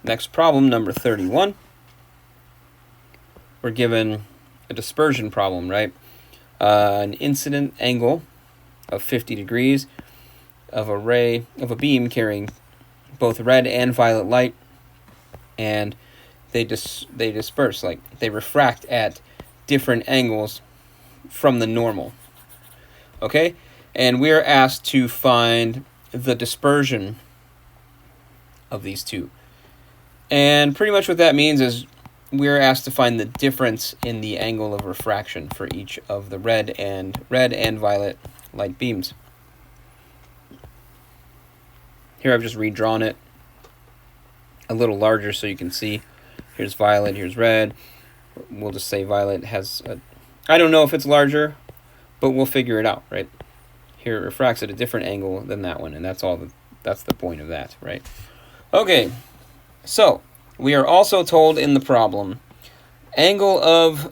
Next problem, number 31. We're given a dispersion problem, right? An incident angle of 50 degrees of a beam carrying both red and violet light, and they disperse, like they refract at different angles from the normal. Okay? And we're asked to find the dispersion of these two. And pretty much what that means is we're asked to find the difference in the angle of refraction for each of the red and violet light beams. Here I've just redrawn it a little larger so you can see. Here's violet, here's red. We'll just say violet has a... I don't know if it's larger, but we'll figure it out, right? Here it refracts at a different angle than that one, and that's the point of that, right? Okay, so we are also told in the problem, angle of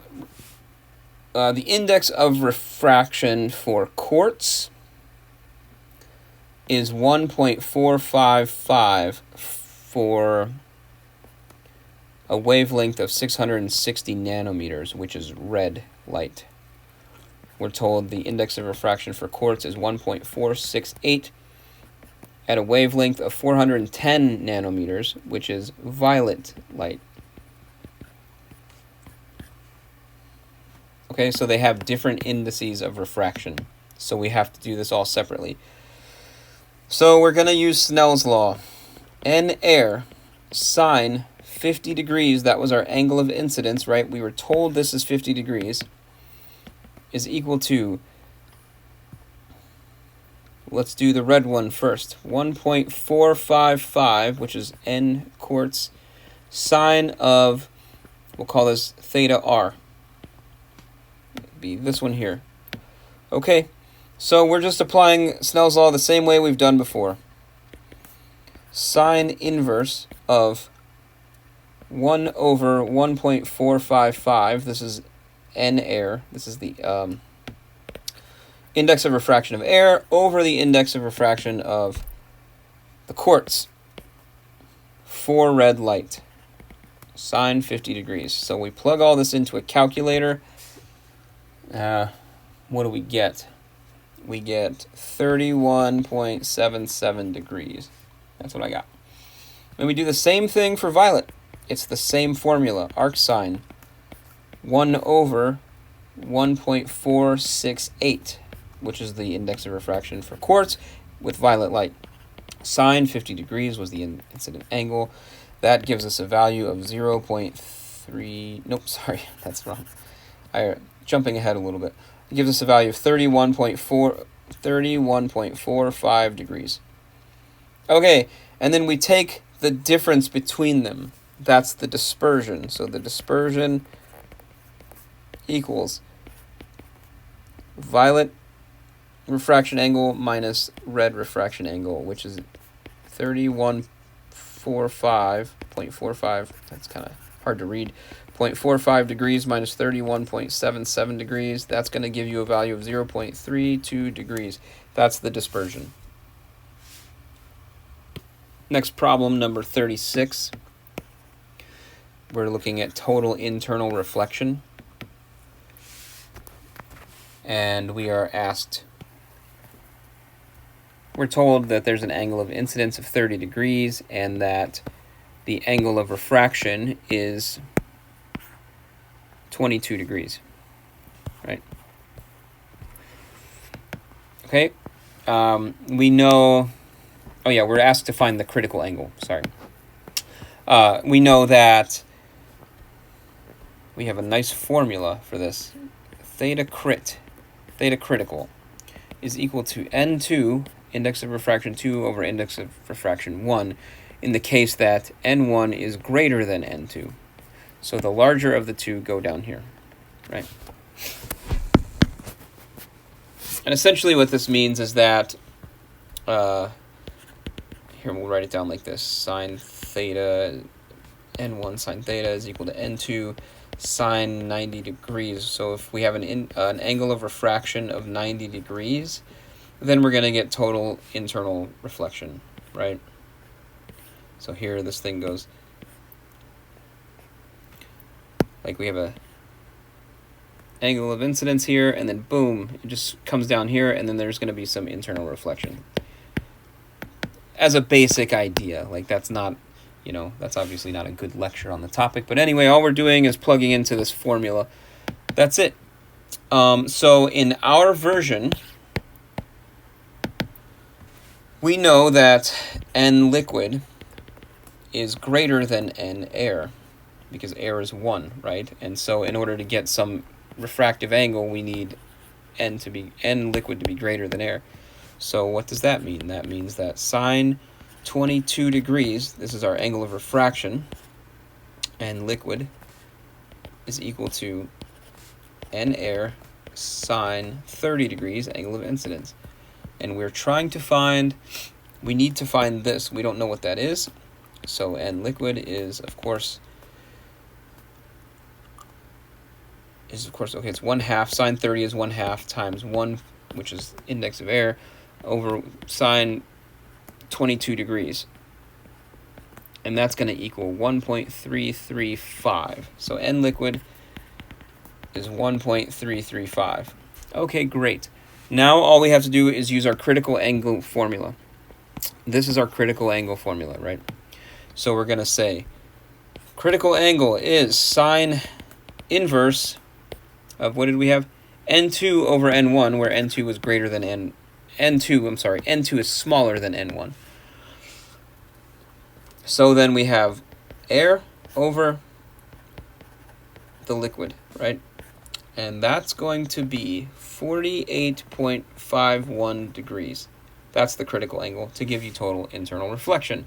the index of refraction for quartz is 1.455 for a wavelength of 660 nanometers, which is red light. We're told the index of refraction for quartz is 1.468 at a wavelength of 410 nanometers, which is violet light. Okay, so they have different indices of refraction, so we have to do this all separately. So we're going to use Snell's law. N air sine 50 degrees, that was our angle of incidence, right? We were told this is 50 degrees, is equal to, let's do the red one first, 1.455, which is N quartz, sine of, we'll call this theta r. It'd be this one here. Okay, so we're just applying Snell's law the same way we've done before. Sine inverse of 1 over 1.455, this is N air, this is the index of refraction of air, over the index of refraction of the quartz for red light, sine 50 degrees. So we plug all this into a calculator. What do we get? We get 31.77 degrees. That's what I got. And we do the same thing for violet. It's the same formula, arc sine 1 over 1.468, which is the index of refraction for quartz with violet light. Sine 50 degrees was the incident angle. That gives us a value of 0.3... Nope, sorry, that's wrong. Jumping ahead a little bit. It gives us a value of 31.45 degrees. Okay, and then we take the difference between them. That's the dispersion. So the dispersion equals violet refraction angle minus red refraction angle, which is 31.45. That's kind of hard to read. 0.45 degrees minus 31.77 degrees. That's going to give you a value of 0.32 degrees. That's the dispersion. Next problem, number 36. We're looking at total internal reflection. And we are asked, we're told that there's an angle of incidence of 30 degrees and that the angle of refraction is 22 degrees, right? Okay, we know, oh yeah, we're asked to find the critical angle, sorry. We know that we have a nice formula for this. Theta critical is equal to N2, index of refraction 2 over index of refraction 1, in the case that N1 is greater than N2. So the larger of the two go down here, right? And essentially what this means is that, here we'll write it down like this, sine theta, N1 sine theta is equal to N2 sine 90 degrees. So if we have an angle of refraction of 90 degrees, then we're going to get total internal reflection, right? So here this thing goes Like we have a angle of incidence here, and then boom, it just comes down here, and then there's going to be some internal reflection. As a basic idea, like that's not, that's obviously not a good lecture on the topic. But anyway, all we're doing is plugging into this formula. That's it. So in our version, we know that N liquid is greater than N air, because air is 1, right? And so in order to get some refractive angle, we need N liquid to be greater than air. So what does that mean? That means that sine 22 degrees, this is our angle of refraction, and liquid is equal to N air sine 30 degrees, angle of incidence. And we're trying to find, we need to find this. We don't know what that is. So N liquid is, of course, okay, it's 1/2. Sine 30 is 1/2 times 1, which is index of air, over sine 22 degrees. And that's going to equal 1.335. So N liquid is 1.335. Okay, great. Now all we have to do is use our critical angle formula. This is our critical angle formula, right? So we're going to say critical angle is sine inverse of, what did we have? N2 over N1, where N2 is greater than N2 is smaller than N1. So then we have air over the liquid, right? And that's going to be 48.51 degrees. That's the critical angle to give you total internal reflection.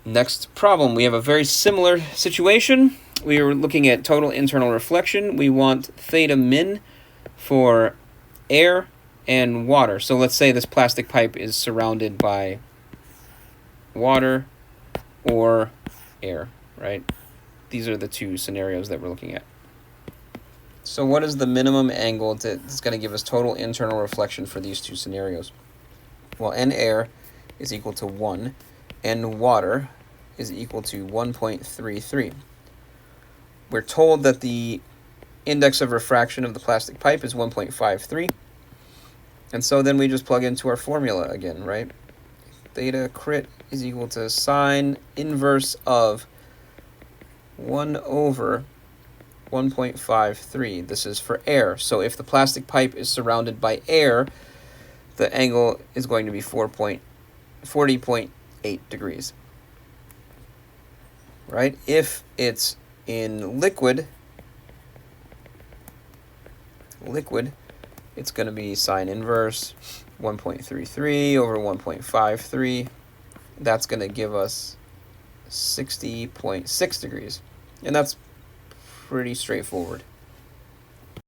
Next problem, we have a very similar situation. We are looking at total internal reflection. We want theta min for air and water. So let's say this plastic pipe is surrounded by water or air, right? These are the two scenarios that we're looking at. So what is the minimum angle that's going to give us total internal reflection for these two scenarios? Well, N air is equal to 1, N water is equal to 1.33. We're told that the index of refraction of the plastic pipe is 1.53. And so then we just plug into our formula again, right? Theta crit is equal to sine inverse of 1 over 1.53. This is for air. So if the plastic pipe is surrounded by air, the angle is going to be 40.8 degrees. Right? If it's in liquid, it's going to be sine inverse 1.33 over 1.53. That's going to give us 60.6 degrees. And that's pretty straightforward.